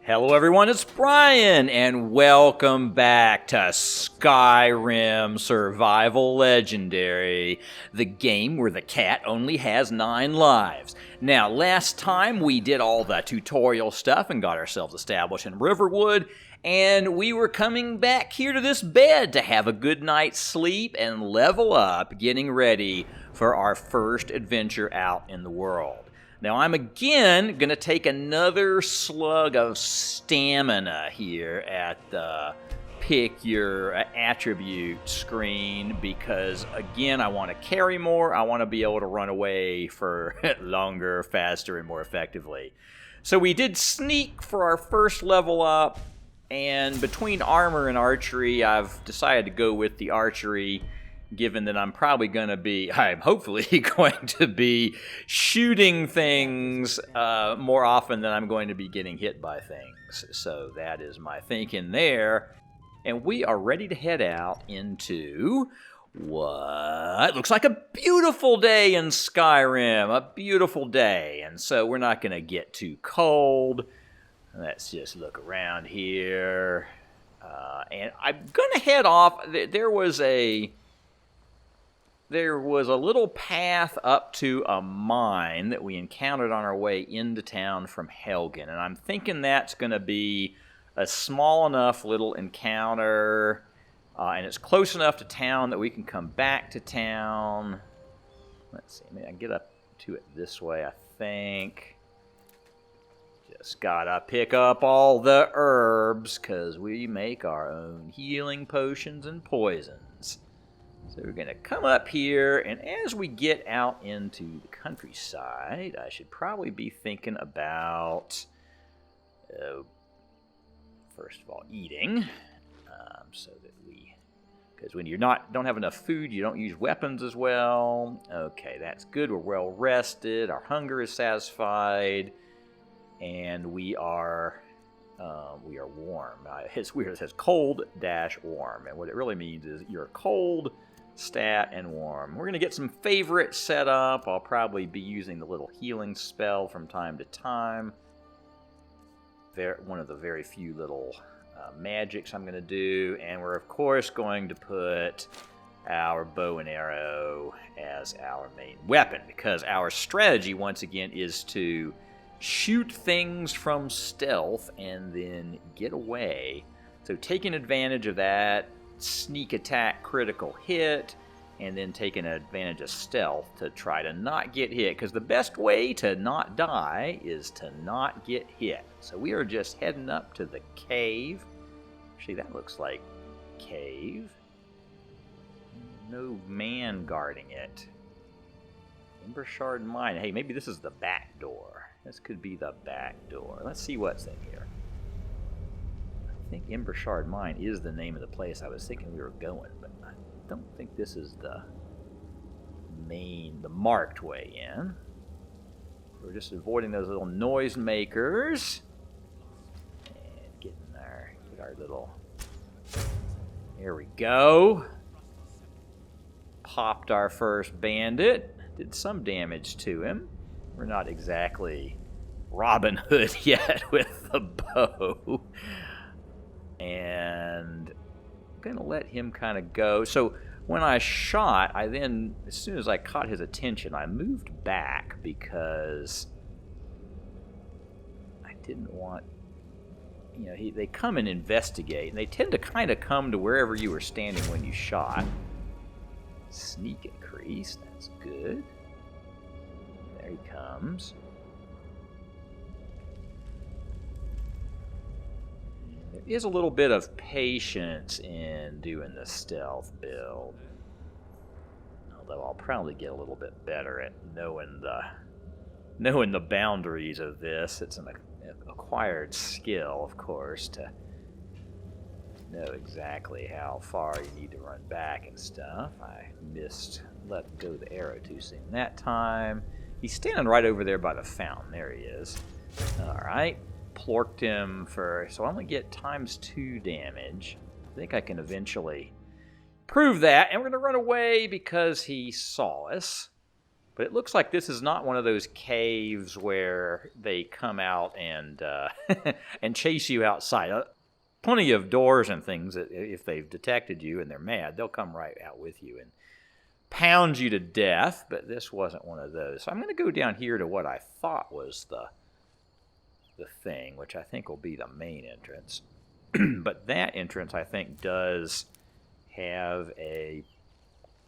Hello everyone, it's Brian, and welcome back to Skyrim Survival Legendary, the game where the cat only has 9 lives. Now, last time we did all the tutorial stuff and got ourselves established in Riverwood, and we were coming back here to this bed to have a good night's sleep and level up, getting ready for our first adventure out in the world. Now, I'm again going to take another slug of stamina here at the pick your attribute screen because, again, I want to carry more. I want to be able to run away for longer, faster, and more effectively. So we did sneak for our first level up, and between armor and archery, I've decided to go with the archery, given that I'm hopefully going to be shooting things more often than I'm going to be getting hit by things. So that is my thinking there. And we are ready to head out into what looks like a beautiful day in Skyrim. A beautiful day. And so we're not going to get too cold. Let's just look around here. And I'm going to head off. There was a little path up to a mine that we encountered on our way into town from Helgen, and I'm thinking that's going to be a small enough little encounter, and it's close enough to town that we can come back to town. Let's see, maybe I can get up to it this way, I think. Just gotta pick up all the herbs, because we make our own healing potions and poisons. So we're going to come up here, and as we get out into the countryside, I should probably be thinking about, first of all, eating, so that because when you don't have enough food, you don't use weapons as well. Okay, that's good. We're well rested. Our hunger is satisfied, and we are warm. It's weird. It says cold-warm, and what it really means is you're cold, stat, and warm. We're going to get some favorites set up. I'll probably be using the little healing spell from time to time. One of the very few little magics I'm going to do. And we're, of course, going to put our bow and arrow as our main weapon, because our strategy, once again, is to shoot things from stealth and then get away. So taking advantage of that sneak attack critical hit, and then taking advantage of stealth to try to not get hit, because the best way to not die is to not get hit. So we are just heading up to the cave. Actually, that looks like cave. No man guarding it. Embershard Mine. Hey, maybe this is the back door. This could be the back door. Let's see what's in here. I think Embershard Mine is the name of the place I was thinking we were going, but I don't think this is the marked way in. We're just avoiding those little noise makers. And get our little... There we go. Popped our first bandit. Did some damage to him. We're not exactly Robin Hood yet with the bow. And I'm going to let him kind of go. So when I shot, I then, as soon as I caught his attention, I moved back because I didn't want, they come and investigate, and they tend to kind of come to wherever you were standing when you shot. Sneak increase, that's good. There he comes. There is a little bit of patience in doing the stealth build. Although I'll probably get a little bit better at knowing the boundaries of this. It's an acquired skill, of course, to know exactly how far you need to run back and stuff. I let go the arrow too soon that time. He's standing right over there by the fountain. There he is. All right. Plorked him so I only get ×2 damage. I think I can eventually prove that, and we're going to run away because he saw us. But it looks like this is not one of those caves where they come out and and chase you outside. Plenty of doors and things that if they've detected you and they're mad, they'll come right out with you and pound you to death. But this wasn't one of those. So I'm going to go down here to what I thought was the thing, which I think will be the main entrance. But that entrance, I think, does have a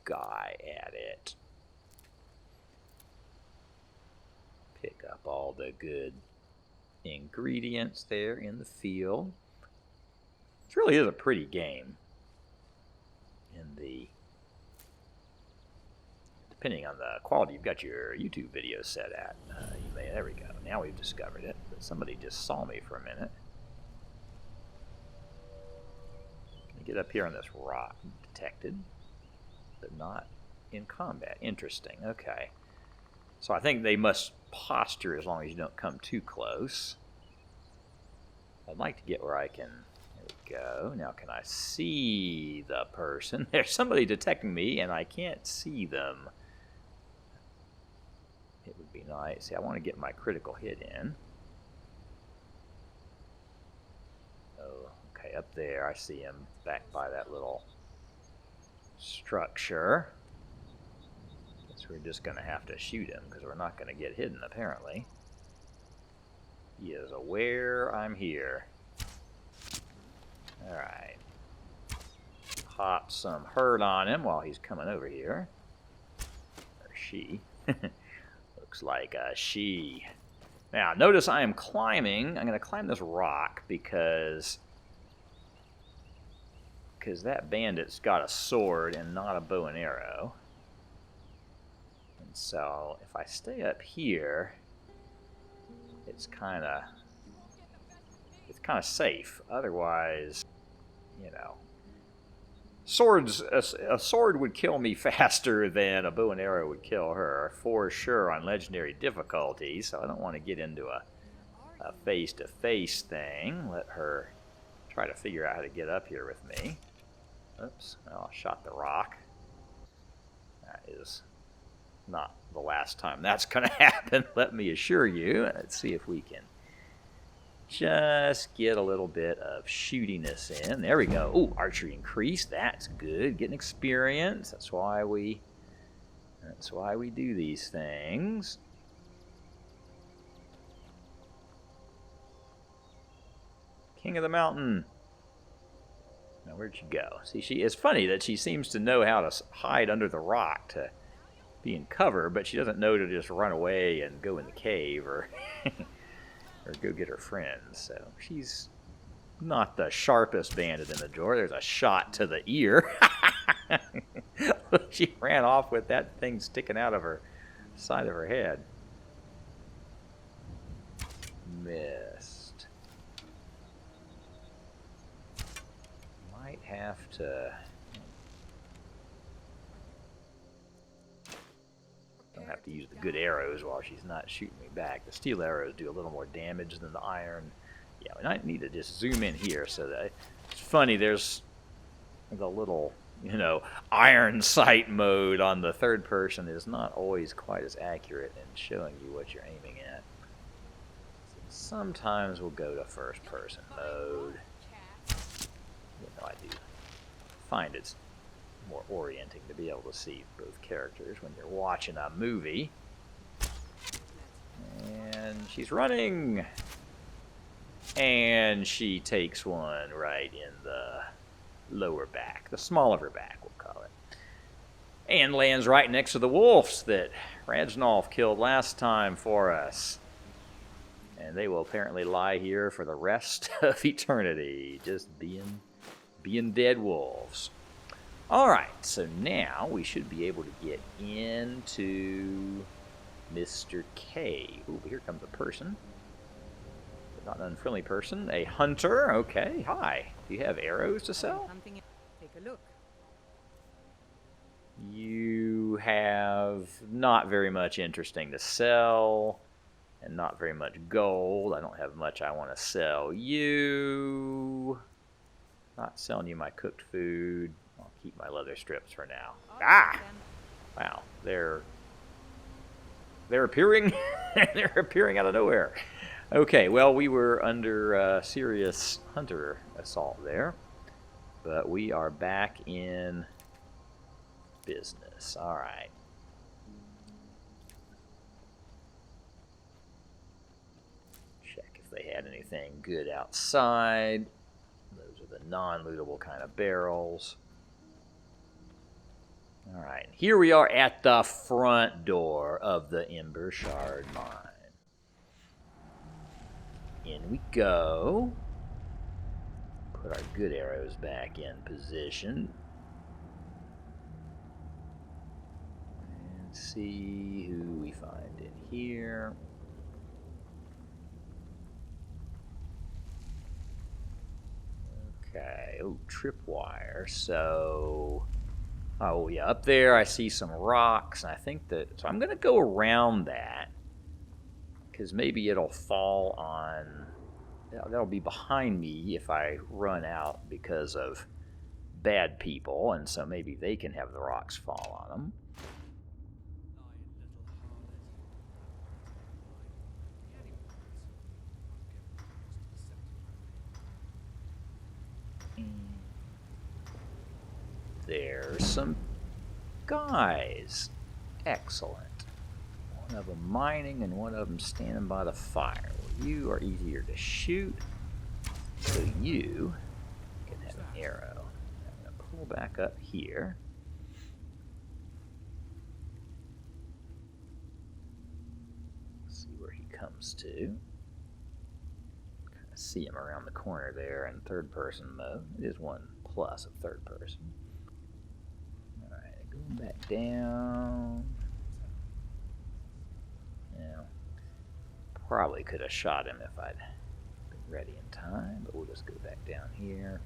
guy at it. Pick up all the good ingredients there in the field. This really is a pretty game. Depending on the quality you've got your YouTube video set at, there we go. Now we've discovered it. But somebody just saw me for a minute. Get up here on this rock. Detected, but not in combat. Interesting. Okay. So I think they must posture as long as you don't come too close. I'd like to get where I can... There we go. Now can I see the person? There's somebody detecting me and I can't see them. It would be nice. See, I want to get my critical hit in. Oh, okay, up there. I see him back by that little structure. Guess we're just going to have to shoot him because we're not going to get hidden, apparently. He is aware I'm here. Alright. Pop some hurt on him while he's coming over here. Or she. Looks like a she. Now, notice I am climbing. I'm going to climb this rock because that bandit's got a sword and not a bow and arrow. And so, if I stay up here, it's kind of safe. Otherwise, you know, a sword would kill me faster than a bow and arrow would kill her, for sure, on legendary difficulty. So I don't want to get into a face-to-face thing. Let her try to figure out how to get up here with me. Oops, well, I shot the rock. That is not the last time that's going to happen, let me assure you. Let's see if we can just get a little bit of shootiness in. There we go. Oh, archery increased. That's good. Getting experience. That's why we do these things. King of the mountain. Now, where'd she go? See, it's funny that she seems to know how to hide under the rock to be in cover, but she doesn't know to just run away and go in the cave or or go get her friends. So she's not the sharpest bandit in the drawer. There's a shot to the ear. She ran off with that thing sticking out of her side of her head. Missed. Might have to... Don't have to use the good arrows while she's not shooting me back. The steel arrows do a little more damage than the iron. Yeah, we might need to just zoom in here so that... It's funny, there's the little, iron sight mode on the third person is not always quite as accurate in showing you what you're aiming at. Sometimes we'll go to first person mode. I do find it's more orienting to be able to see both characters when you're watching a movie. And she's running! And she takes one right in the lower back, the small of her back, we'll call it. And lands right next to the wolves that Radznolf killed last time for us. And they will apparently lie here for the rest of eternity, just being dead wolves. Alright, so now we should be able to get into Mr. K. Ooh, here comes a person. Not an unfriendly person. A hunter. Okay, hi. Do you have arrows to sell? Take a look. You have not very much interesting to sell, and not very much gold. I don't have much I want to sell you. Not selling you my cooked food. I'll keep my leather strips for now. Ah! Wow, they're They're appearing. They're appearing out of nowhere. Okay, well, we were under serious hunter assault there, but we are back in business. All right. Check if they had anything good outside. Those are the non-lootable kind of barrels. All right, here we are at the front door of the Embershard Mine. In we go. Put our good arrows back in position. And see who we find in here. Okay, oh, tripwire. So, oh yeah, up there I see some rocks, and I think that, so I'm going to go around that, because maybe it'll fall on, that'll be behind me if I run out because of bad people, and so maybe they can have the rocks fall on them. There's some guys. Excellent. One of them mining and one of them standing by the fire. Well, you are easier to shoot, so you can have an arrow. I'm going to pull back up here. See where he comes to. Kind of see him around the corner there in third person mode. It is 1+ of third person. Alright, going back down. Yeah, probably could have shot him if I'd been ready in time, but we'll just go back down here.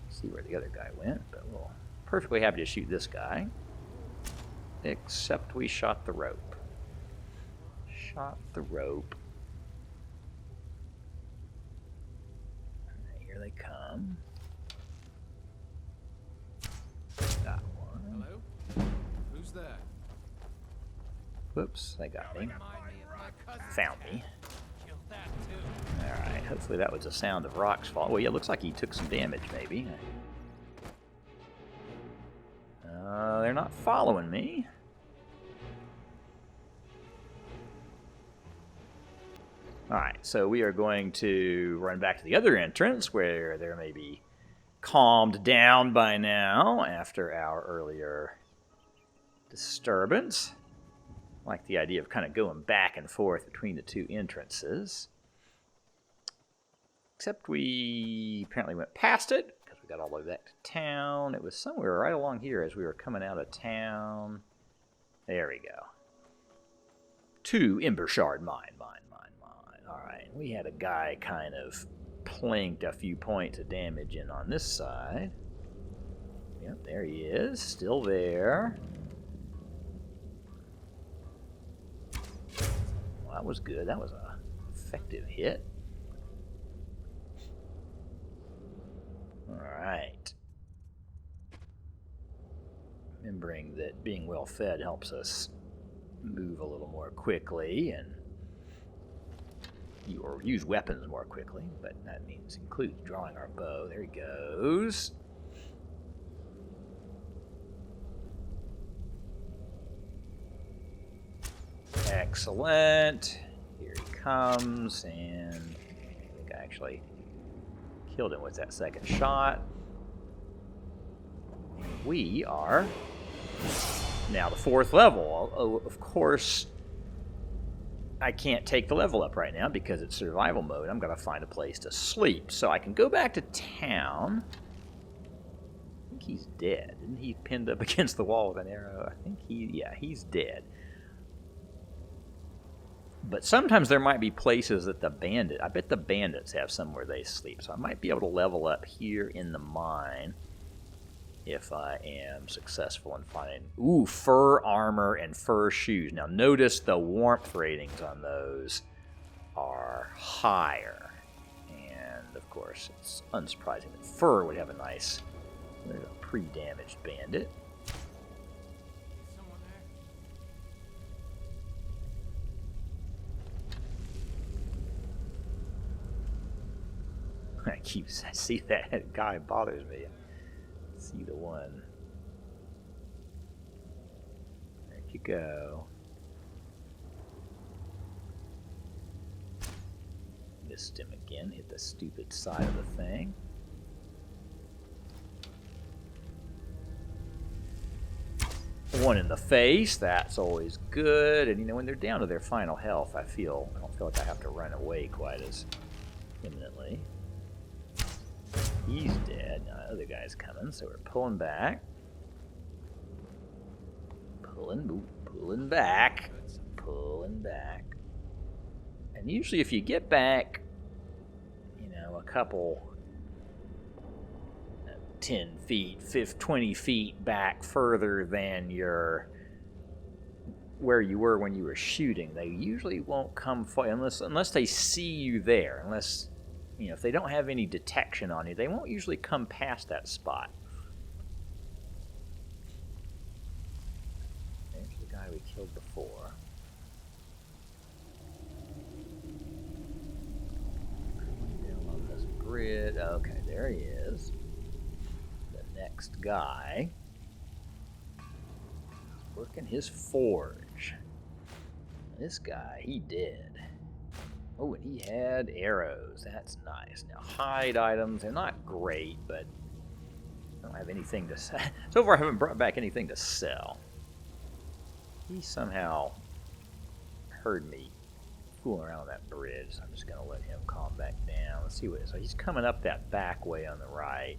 See where the other guy went, but we'll perfectly happy to shoot this guy. Except we shot the rope. Shot the rope. Alright, here they come. Got one. Hello? Who's there? Whoops, they got me. Found me. Alright, hopefully that was the sound of rocks fall. Well, yeah, it looks like he took some damage, maybe. They're not following me. Alright, so we are going to run back to the other entrance where there may be calmed down by now after our earlier disturbance. I like the idea of kind of going back and forth between the two entrances. Except we apparently went past it because we got all the way back to town. It was somewhere right along here as we were coming out of town. There we go. To Embershard Mine. Alright, we had a guy kind of planked a few points of damage in on this side. Yep, there he is, still there. Well, that was good. That was an effective hit. Alright. Remembering that being well fed helps us move a little more quickly and or use weapons more quickly, but that includes drawing our bow. There he goes. Excellent. Here he comes, and I think I actually killed him with that second shot. We are now the 4th level. Oh, of course, I can't take the level up right now because it's survival mode. I'm going to find a place to sleep. So I can go back to town. I think he's dead. Isn't he pinned up against the wall with an arrow? I think he's dead. But sometimes there might be places that I bet the bandits have somewhere they sleep. So I might be able to level up here in the mine if I am successful in finding, fur armor and fur shoes. Now notice the warmth ratings on those are higher. And of course, it's unsurprising that fur would have a nice, there's a pre-damaged bandit. I see that guy bothers me. See the one. There you go. Missed him again. Hit the stupid side of the thing. One in the face. That's always good. And you know, when they're down to their final health, I don't feel like I have to run away quite as imminently. He's dead. Now the other guy's coming, so we're pulling back. Pulling back. Pulling back. And usually if you get back, you know, a couple 10 feet, 20 feet back further than where you were when you were shooting, they usually won't come unless they see you there. Unless, you know, if they don't have any detection on you, they won't usually come past that spot. There's the guy we killed before. Down on this grid. Okay, there he is. The next guy is working his forge. This guy, he did. Oh, and he had arrows. That's nice. Now, hide items, they're not great, but I don't have anything to sell. So far, I haven't brought back anything to sell. He somehow heard me fooling around on that bridge, so I'm just going to let him calm back down. Let's see what it is. So he's coming up that back way on the right.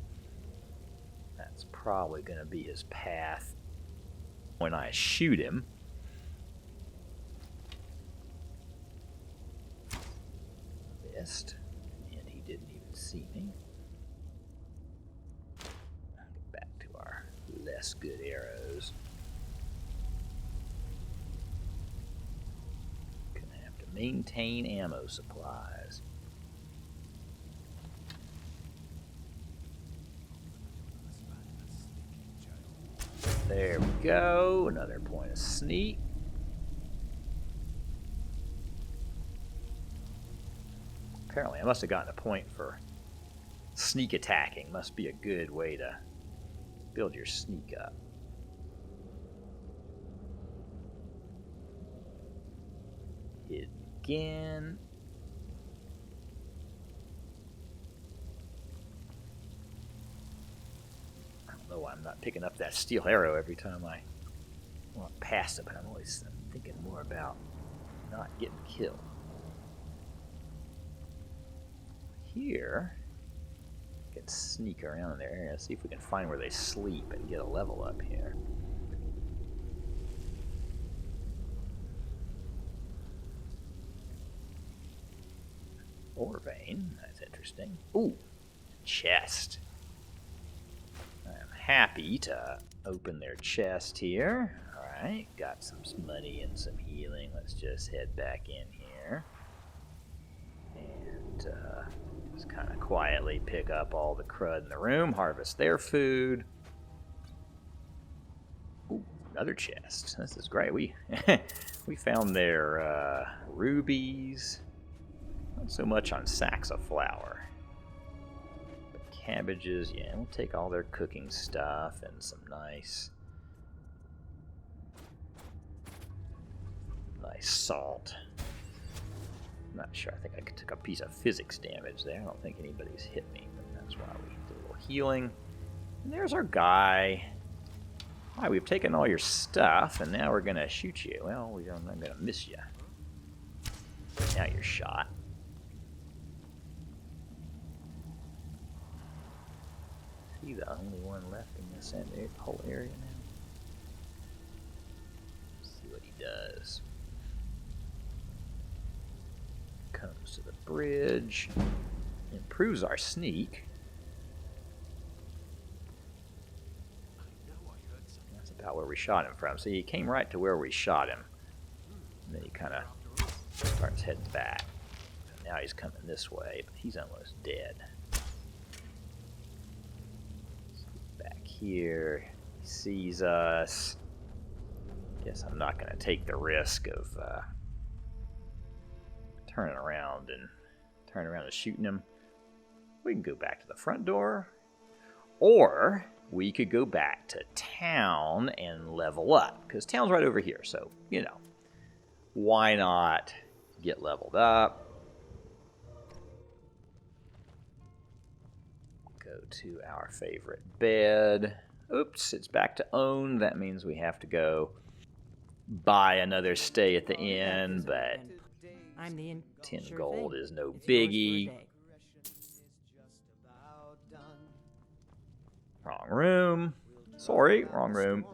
That's probably going to be his path when I shoot him. Missed, and he didn't even see me. I'll get back to our less good arrows. Gonna have to maintain ammo supplies. There we go. Another point of sneak. Apparently, I must have gotten a point for sneak attacking. Must be a good way to build your sneak up. Hit again. I don't know why I'm not picking up that steel arrow every time I walk past it, but I'm always thinking more about not getting killed. Here, we can sneak around in their area, see if we can find where they sleep and get a level up here. Ore vein, that's interesting. Ooh, chest. I'm happy to open their chest here. Alright, got some money and some healing. Let's just head back in here. And, just kind of quietly pick up all the crud in the room, harvest their food. Ooh, another chest. This is great. We found their rubies. Not so much on sacks of flour. But cabbages, yeah, we'll take all their cooking stuff and some nice salt. Not sure. I think I took a piece of physics damage there. I don't think anybody's hit me, but that's why we did a little healing. And there's our guy. Hi, we've taken all your stuff, and now we're going to shoot you. Well, I'm not going to miss you. Now you're shot. Is he the only one left in this whole area now? Let's see what he does. Comes to the bridge, improves our sneak. That's about where we shot him from. So he came right to where we shot him, and then he kind of starts heading back. And now he's coming this way, but he's almost dead. Back here, he sees us. Guess I'm not going to take the risk of turning around and shooting him. We can go back to the front door. Or we could go back to town and level up. Because town's right over here, so, you know. Why not get leveled up? Go to our favorite bed. Oops, it's back to own. That means we have to go buy another stay at the inn, but 10 gold is no biggie. Wrong room. Sorry, wrong room.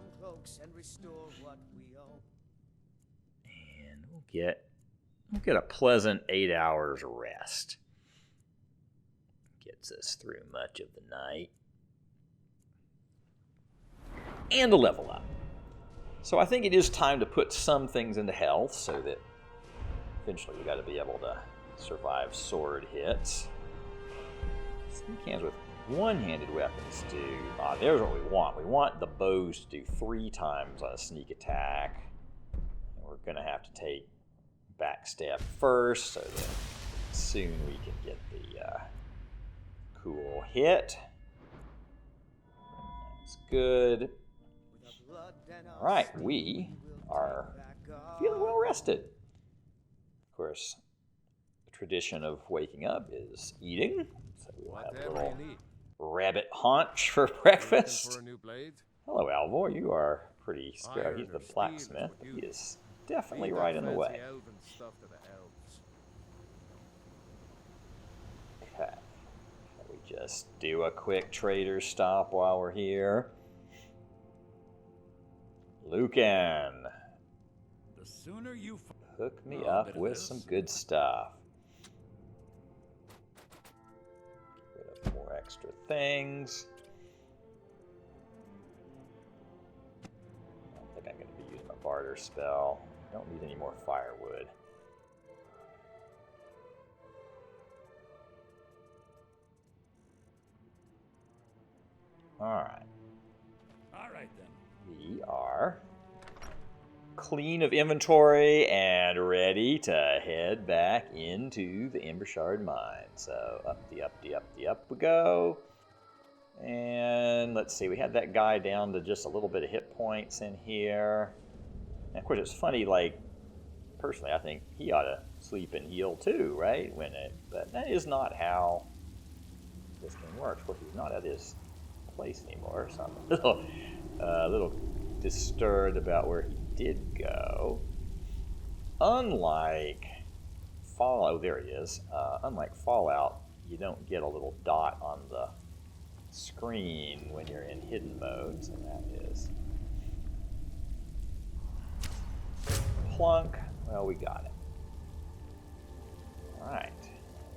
And we'll get a pleasant 8 hours rest. Gets us through much of the night. And a level up. So I think it is time to put some things into health so that eventually we got to be able to survive sword hits. Sneak hands with one-handed weapons do. There's what we want. We want the bows to do 3 times on a sneak attack. And we're going to have to take backstab first so that soon we can get the cool hit. That's good. Alright, we are feeling well rested. Of course, the tradition of waking up is eating. So we'll have a little rabbit haunch for breakfast. Hello, Alvor. You are pretty scared. He's the blacksmith. He is definitely right in the way. Okay. Shall we just do a quick trader stop while we're here? Lucan. The sooner you Hook me up with some good stuff. Get rid of more extra things. I don't think I'm going to be using my barter spell. I don't need any more firewood. Alright. Alright then. We are clean of inventory and ready to head back into the Embershard Mine. So up we go. And let's see, we had that guy down to just a little bit of hit points in here. And of course it's funny, like, personally I think he ought to sleep and heal too, right? But that is not how this game works. Of course he's not at his place anymore, so I'm a little disturbed about where he did go. Unlike Fallout, there he is. Unlike Fallout, you don't get a little dot on the screen when you're in hidden mode, so that is plunk. Well, we got it. Alright,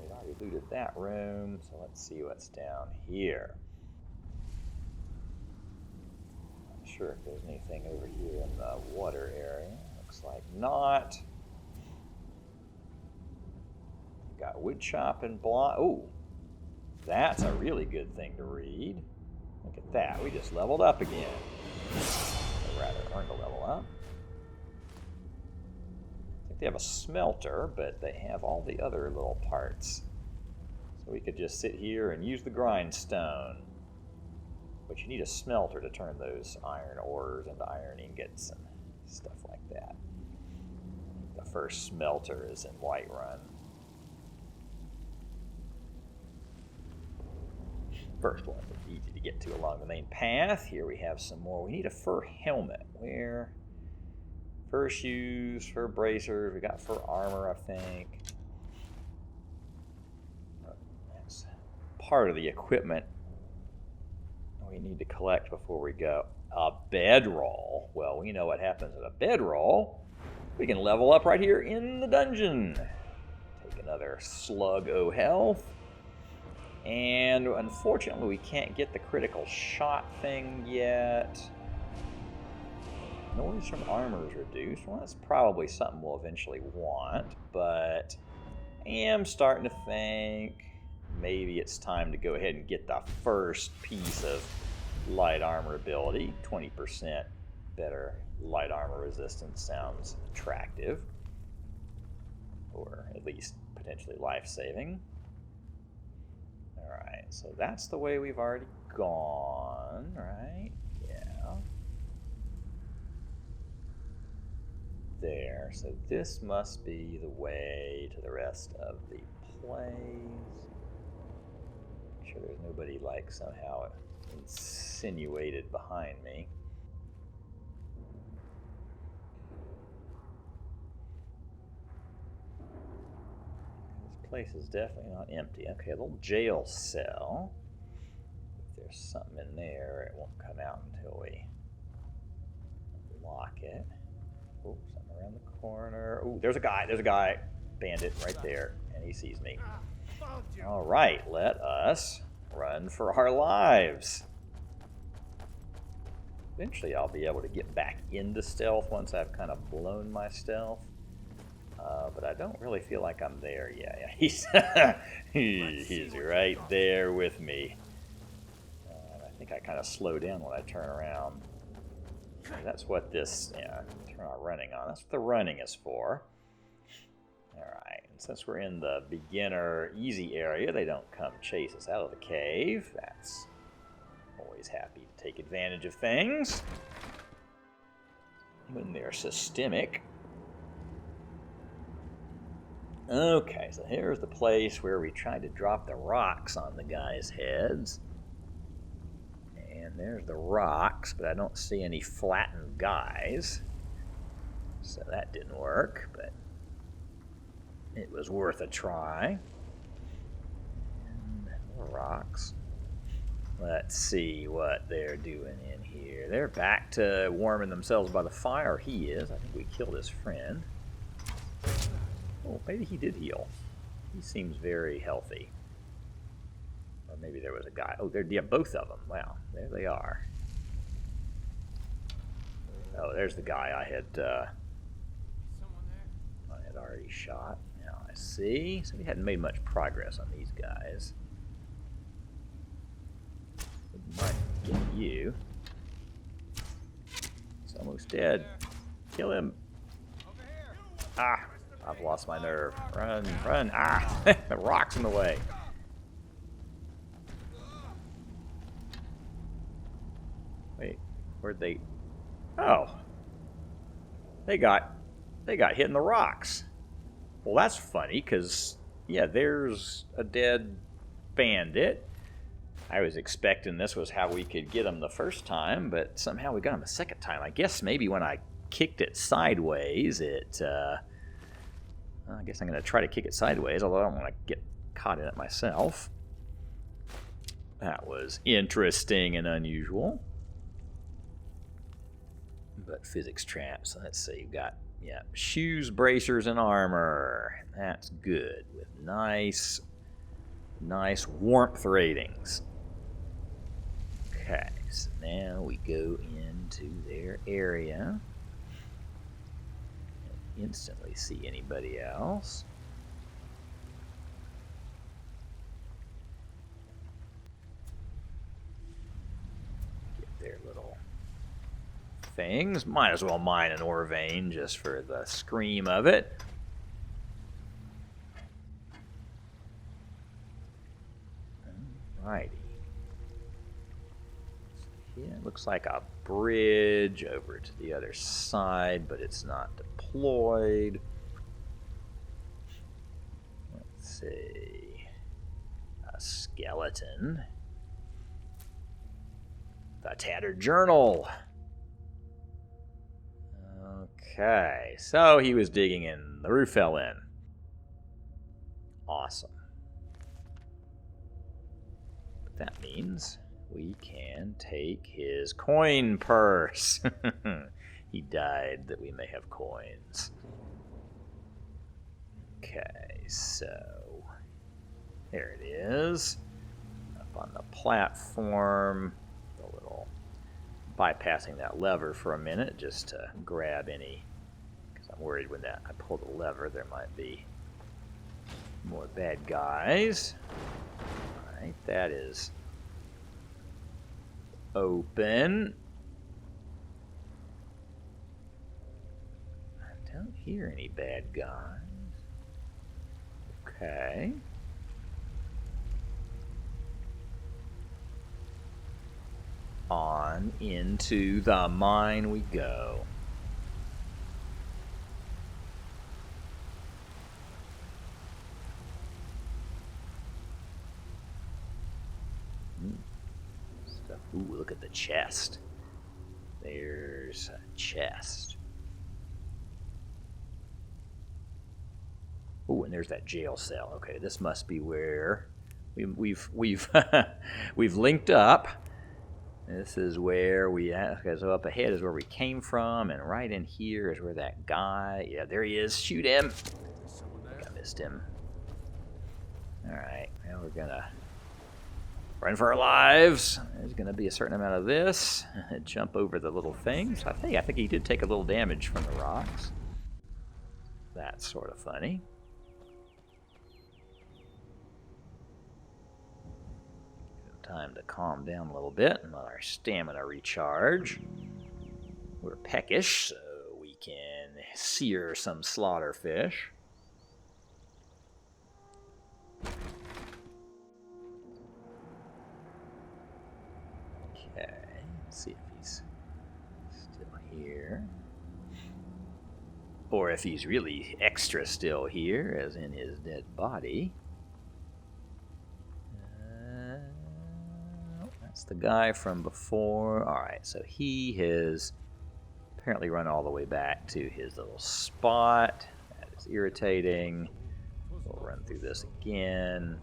we've already looted that room, so let's see what's down here. Sure if there's anything over here in the water area. Looks like not. Got wood shop and block. Oh, that's a really good thing to read. Look at that. We just leveled up again. Or rather, earned a level up. I think they have a smelter, but they have all the other little parts. So we could just sit here and use the grindstone. But you need a smelter to turn those iron ores into iron ingots and stuff like that. The first smelter is in Whiterun. First one is easy to get to along the main path. Here we have some more. We need a fur helmet. Where? Fur shoes, fur bracers. We got fur armor, I think. That's part of the equipment we need to collect before we go. A bedroll. Well, we know what happens at a bedroll. We can level up right here in the dungeon. Take another slug o' health. And unfortunately, we can't get the critical shot thing yet. Noise from armor is reduced. Well, that's probably something we'll eventually want, but I am starting to think maybe it's time to go ahead and get the first piece of light armor ability. 20% better light armor resistance sounds attractive, or at least potentially life-saving. Alright. so that's the way we've already gone, right? Yeah. There. So this must be the way to the rest of the place. Make sure there's nobody like somehow insinuated behind me. This place is definitely not empty. Okay, a little jail cell. If there's something in there, it won't come out until we lock it. Oh, something around the corner. Oh, there's a guy. There's a guy. Bandit right there. And he sees me. All right, let us run for our lives. Eventually, I'll be able to get back into stealth once I've kind of blown my stealth. But I don't really feel like I'm there yet. Yeah, he's right there with me. I think I kind of slow down when I turn around. That's what this, turn on running on. That's what the running is for. Alright, and since we're in the beginner easy area, they don't come chase us out of the cave. That's always happy to take advantage of things when they're systemic. Okay, so here's the place where we tried to drop the rocks on the guys' heads. And there's the rocks, but I don't see any flattened guys. So that didn't work, but it was worth a try. And more rocks. Let's see what they're doing in here. They're back to warming themselves by the fire. He is. I think we killed his friend. Oh, maybe he did heal. He seems very healthy. Or maybe there was a guy. Oh, yeah, both of them. Wow, there they are. Oh, there's the guy I had already shot. Now I see. So we hadn't made much progress on these guys. Wouldn't mind getting you. He's almost dead. Kill him. Ah, I've lost my nerve. Run, run. Ah, the rock's in the way. Wait, where'd they? Oh, they got hit in the rocks. Well, that's funny because yeah, there's a dead bandit. I was expecting this was how we could get him the first time, but somehow we got him the second time. I guess maybe when I kicked it sideways, I guess I'm going to try to kick it sideways, although I don't want to get caught in it myself. That was interesting and unusual. But physics traps, let's see, you've got, shoes, bracers, and armor. That's good, with nice warmth ratings. Okay, so now we go into their area. Instantly see anybody else. Get their little things. Might as well mine an ore vein just for the scream of it. Alrighty. Yeah, it looks like a bridge over to the other side, but it's not deployed. Let's see. A skeleton. The tattered journal. Okay, so he was digging in. The roof fell in. Awesome. But that means we can take his coin purse. He died that we may have coins. Okay, so there it is. Up on the platform. A little bypassing that lever for a minute just to grab any, because I'm worried when I pull the lever there might be more bad guys. Alright, that is open. I don't hear any bad guys. Okay. On into the mine we go. Stuff. Ooh, look at the chest. There's a chest. Ooh, and there's that jail cell. Okay, this must be where we've we've linked up. This is where we so up ahead is where we came from, and right in here is where that guy. Yeah, there he is. Shoot him. I missed him. All right, now we're gonna run for our lives. There's gonna be a certain amount of this. Jump over the little things. I think he did take a little damage from the rocks. That's sort of funny. Time to calm down a little bit and let our stamina recharge. We're peckish, so we can sear some slaughter fish. Okay, let's see if he's still here. Or if he's really extra still here, as in his dead body. That's the guy from before. Alright, so he has apparently run all the way back to his little spot. That is irritating. We'll run through this again.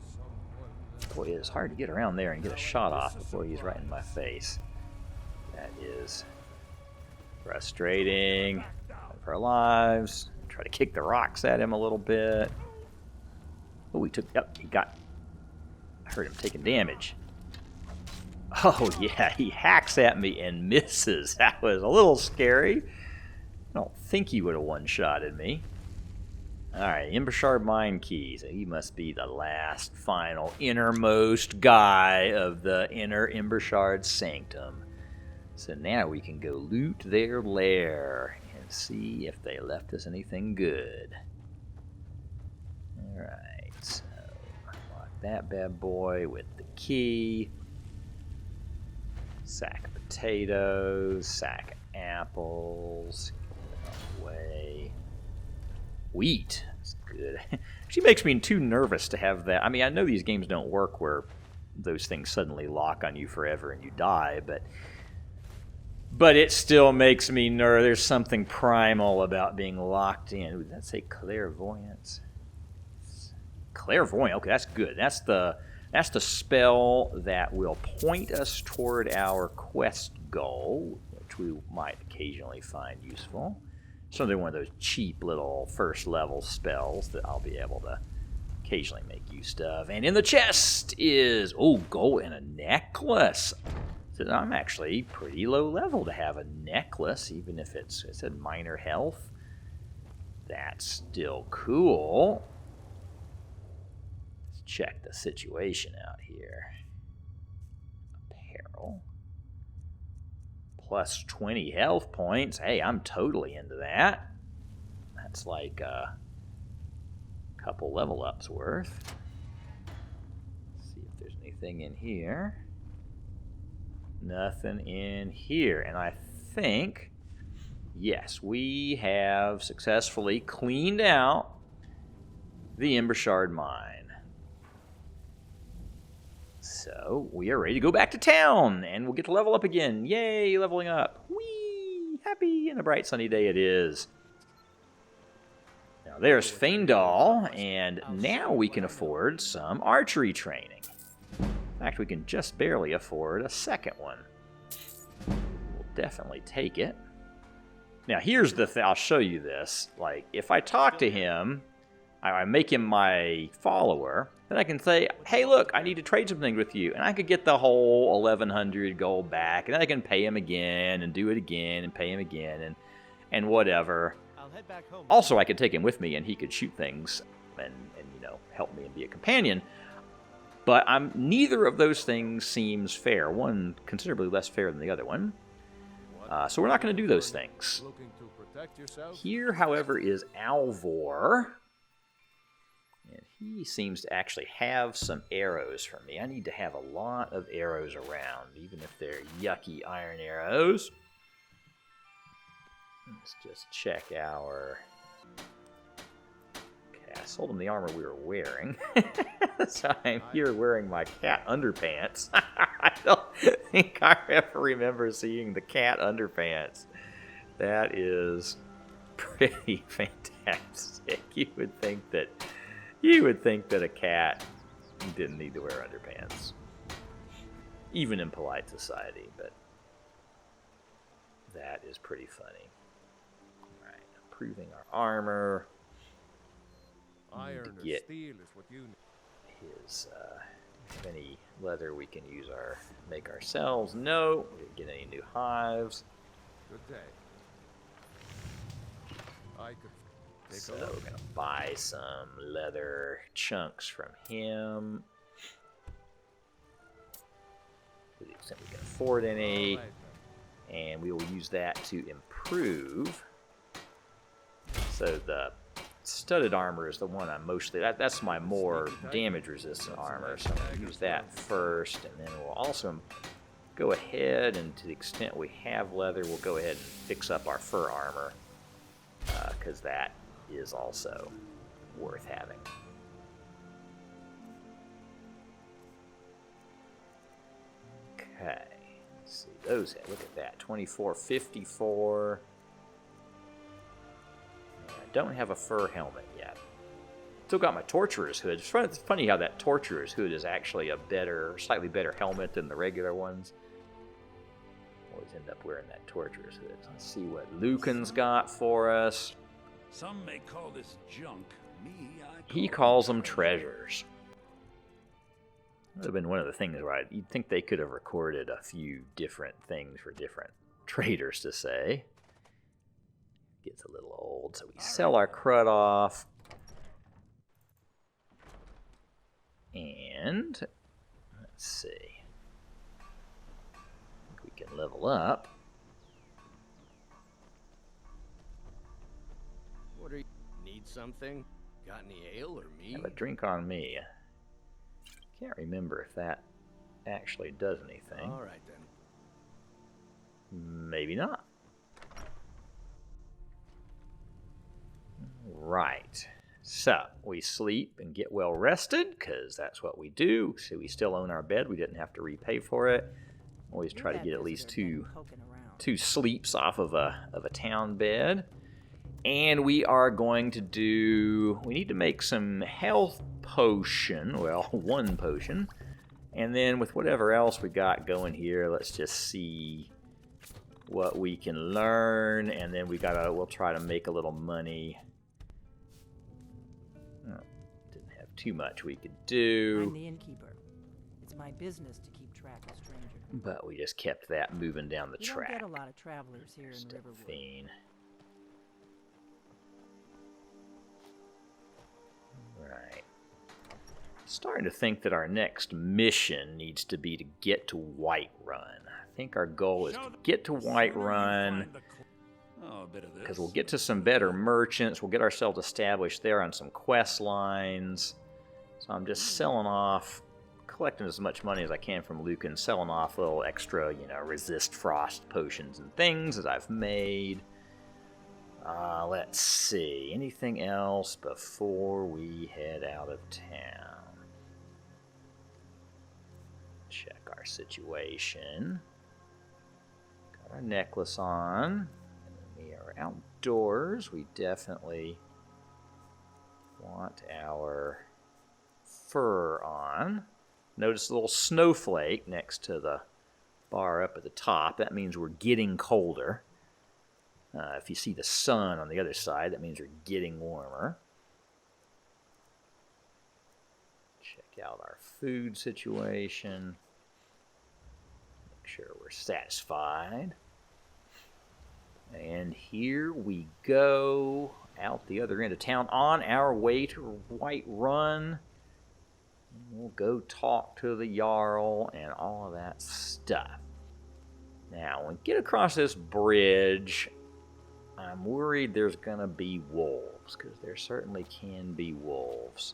Boy, it's hard to get around there and get a shot off before he's right in my face. That is frustrating. Run for our lives. Try to kick the rocks at him a little bit. Oh, he got... I heard him taking damage. Oh, yeah, he hacks at me and misses. That was a little scary. I don't think he would have one-shotted me. Alright, Embershard Mine keys. He must be the last, final, innermost guy of the inner Embershard Sanctum. So now we can go loot their lair and see if they left us anything good. Alright, so lock that bad boy with the key. Sack of potatoes, sack of apples, get that away. Wheat, that's good. She makes me too nervous to have that. I mean, I know these games don't work where those things suddenly lock on you forever and you die, but it still makes me nervous. There's something primal about being locked in. Ooh, did that say clairvoyance? Clairvoyant, okay, that's good. That's the spell that will point us toward our quest goal, which we might occasionally find useful. So they're one of those cheap little first level spells that I'll be able to occasionally make use of. And in the chest is, gold and a necklace. So I'm actually pretty low level to have a necklace, even if it said minor health. That's still cool. Check the situation out here. Apparel. Plus 20 health points. Hey, I'm totally into that. That's like a couple level ups worth. Let's see if there's anything in here. Nothing in here. And I think, yes, we have successfully cleaned out the Embershard Mine. So, we are ready to go back to town, and we'll get to level up again. Yay, leveling up. Whee! Happy and a bright sunny day it is. Now, there's Faendal, and now we can afford some archery training. In fact, we can just barely afford a second one. We'll definitely take it. Now, here's the thing. I'll show you this. Like, if I talk to him, I make him my follower, then I can say, hey, look, I need to trade some things with you. And I could get the whole 1,100 gold back. And then I can pay him again and do it again and pay him again and whatever. I'll head back home. Also, I could take him with me and he could shoot things and help me and be a companion. But neither of those things seems fair. One considerably less fair than the other one. So we're not going to do those things. Here, however, is Alvor. And He seems to actually have some arrows for me. I need to have a lot of arrows around, even if they're yucky iron arrows. Let's just check our... Okay, I sold him the armor we were wearing. So I'm here wearing my cat underpants. I don't think I ever remember seeing the cat underpants. That is pretty fantastic. You would think that a cat didn't need to wear underpants, even in polite society, but that is pretty funny. All right, improving our armor. Iron or Get steel is what you need. his any leather we can use make ourselves. No, we didn't get any new hives. Good day. I could take So a we're look. gonna buy some leather chunks from him, to the extent we can afford any, All right, then. and we will use that to improve. So the studded armor is the one I'm mostly, that's my more damage resistant armor, so I'm going to use that first, and then we'll also go ahead, and to the extent we have leather, we'll go ahead and fix up our fur armor, because that is also worth having. Okay, let's see, those, look at that, 2454. I don't have a fur helmet yet. Still got my Torturer's hood. It's funny how that Torturer's hood is actually a slightly better helmet than the regular ones. Always end up wearing that Torturer's hood. Let's see what Lucan's got for us. Some may call this junk. Me, I He calls them treasures. That would have been one of the things where you'd think they could have recorded a few different things for different traders to say. Gets a little old, so we sell our crud off. And let's see. I think we can level up. What are you? Need something? Got any ale or meat? Have a drink on me. Can't remember if that actually does anything. All right then. Maybe not. Right. So, we sleep and get well rested, because that's what we do. So we still own our bed. We didn't have to repay for it. Always try to get at least two sleeps off of a town bed. And we are going to we need to make some health potion. Well, one potion. And then with whatever else we got going here, let's just see what we can learn. And then we'll try to make a little money. Didn't have too much we could do. I'm the innkeeper. It's my business to keep track of strangers. But we just kept that moving down the You track. don't get a lot of travelers here in Riverwood. Fiend. Right. Starting to think that our next mission needs to be to get to Whiterun. I think our goal is to get to Whiterun, Oh, a bit of this. because we'll get to some better merchants. We'll get ourselves established there on some quest lines. So I'm just selling off, collecting as much money as I can from Lucan, selling off little extra, resist frost potions and things that I've made. Let's see. Anything else before we head out of town? Check our situation. Got our necklace on. We are outdoors. We definitely want our fur on. Notice a little snowflake next to the bar up at the top. That means we're getting colder. If you see the sun on the other side, that means we're getting warmer. Check out our food situation. Make sure we're satisfied. And here we go, out the other end of town, on our way to Whiterun. We'll go talk to the Jarl and all of that stuff. Now, when we get across this bridge, I'm worried there's going to be wolves, because there certainly can be wolves.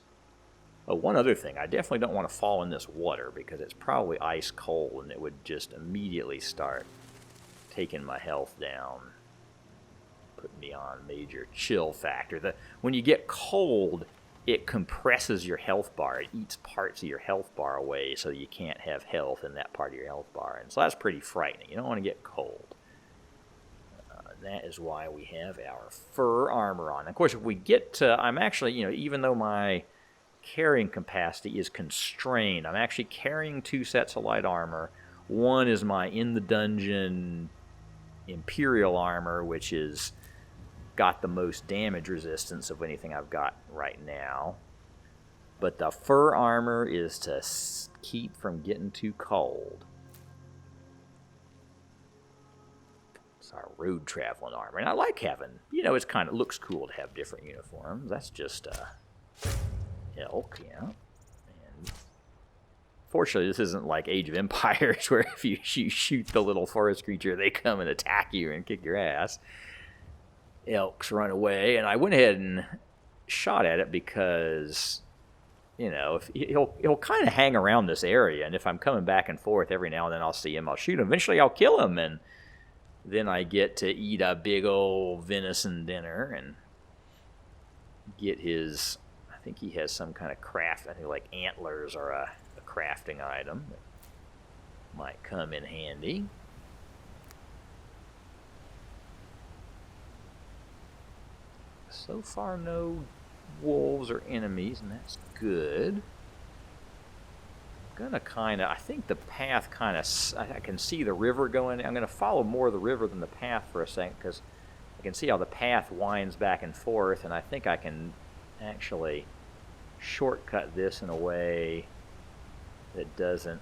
Oh, one other thing. I definitely don't want to fall in this water because it's probably ice cold and it would just immediately start taking my health down. Put me on major chill factor. When you get cold, it compresses your health bar. It eats parts of your health bar away so you can't have health in that part of your health bar. And so that's pretty frightening. You don't want to get cold. That is why we have our fur armor on. Of course, if we get to... I'm actually, even though my carrying capacity is constrained, I'm actually carrying 2 sets of light armor. One is my in-the-dungeon Imperial armor, which is got the most damage resistance of anything I've got right now. But the fur armor is to keep from getting too cold. It's our road traveling armor. And I like having, it's kind of looks cool to have different uniforms. That's just elk, yeah. And fortunately, this isn't like Age of Empires where if you shoot the little forest creature, they come and attack you and kick your ass. Elks run away, and I went ahead and shot at it because, if he'll kind of hang around this area, and if I'm coming back and forth every now and then, I'll see him, I'll shoot him. Eventually, I'll kill him, and then I get to eat a big old venison dinner and get his... I think he has some kind of craft. I think like antlers are a crafting item that might come in handy. So far, no wolves or enemies, and that's good. I'm gonna I think the path I can see the river going. I'm gonna follow more of the river than the path for a second because I can see how the path winds back and forth, and I think I can actually shortcut this in a way that doesn't...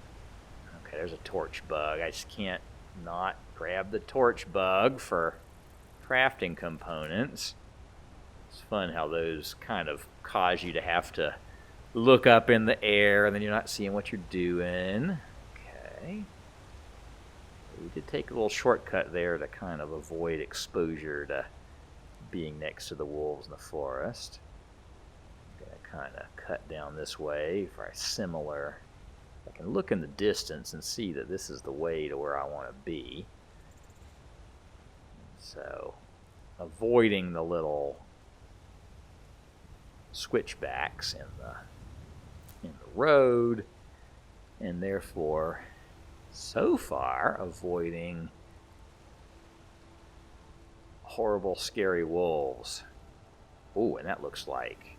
Okay, there's a torch bug. I just can't not grab the torch bug for crafting components. It's fun how those kind of cause you to have to look up in the air and then you're not seeing what you're doing. Okay. We did take a little shortcut there to kind of avoid exposure to being next to the wolves in the forest. Kind of cut down this way for a similar... I can look in the distance and see that this is the way to where I want to be. So, avoiding the little switchbacks in the road, and therefore, so far, avoiding horrible, scary wolves. Ooh, and that looks like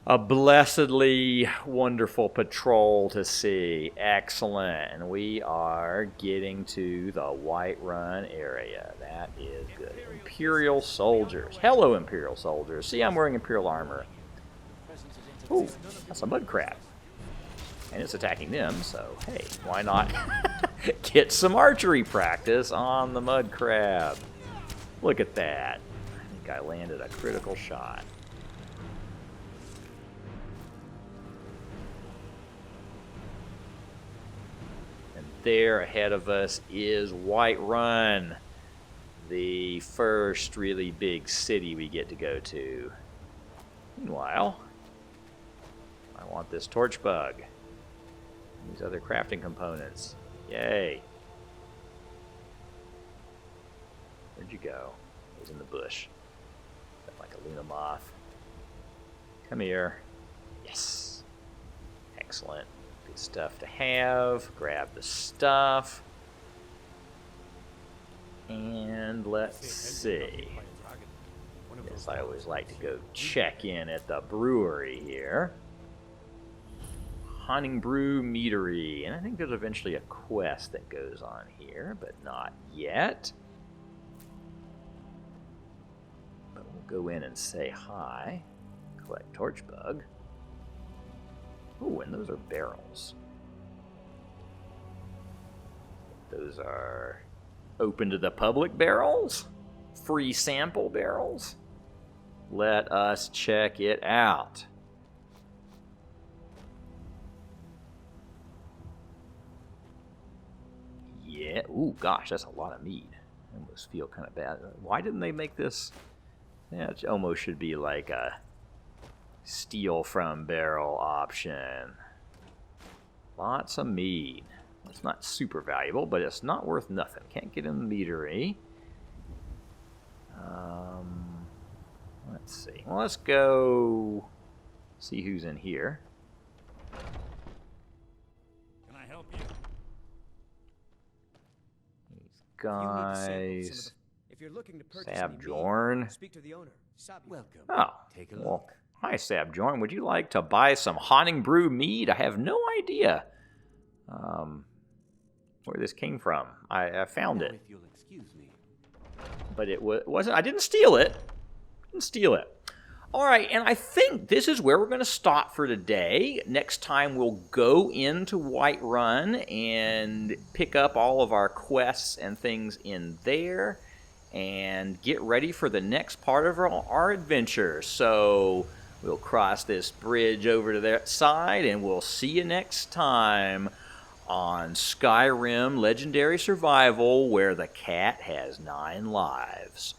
a blessedly wonderful patrol to see. Excellent. And we are getting to the Whiterun area. That is good. Imperial soldiers. Hello, Imperial soldiers. See, I'm wearing Imperial armor. Ooh, that's a mud crab. And it's attacking them, so hey, why not get some archery practice on the mud crab? Look at that. I think I landed a critical shot. And there ahead of us is Whiterun, the first really big city we get to go to. Meanwhile, I want this torch bug. These other crafting components. Yay. Where'd you go? It was in the bush. Like a Luna moth. Come here. Yes. Excellent. Good stuff to have. Grab the stuff. And let's see. Yes, I always like to go check in at the brewery here. Hunting Brew Meadery. And I think there's eventually a quest that goes on here, but not yet. But we'll go in and say hi. Collect torch bug. Ooh, and those are barrels. Those are open to the public barrels? Free sample barrels? Let us check it out. Yeah, ooh, gosh, that's a lot of meat. I almost feel kind of bad. Why didn't they make this? Yeah, it almost should be like a Steal from barrel option. Lots of mead. It's not super valuable, but it's not worth nothing. Can't get in the meadery. Let's see. Well, let's go see who's in here. Can I help you? These guys. If you're looking to purchase Sabjorn. speak to the owner. Welcome. Oh, Take a well, look. hi Sabjorn. Would you like to buy some Haunting Brew mead? I have no idea where this came from. I found Now, it, if you'll excuse me. but it wasn't. I didn't steal it. All right, and I think this is where we're going to stop for today. Next time we'll go into Whiterun and pick up all of our quests and things in there and get ready for the next part of our adventure. So we'll cross this bridge over to that side, and we'll see you next time on Skyrim Legendary Survival, where the cat has 9 lives.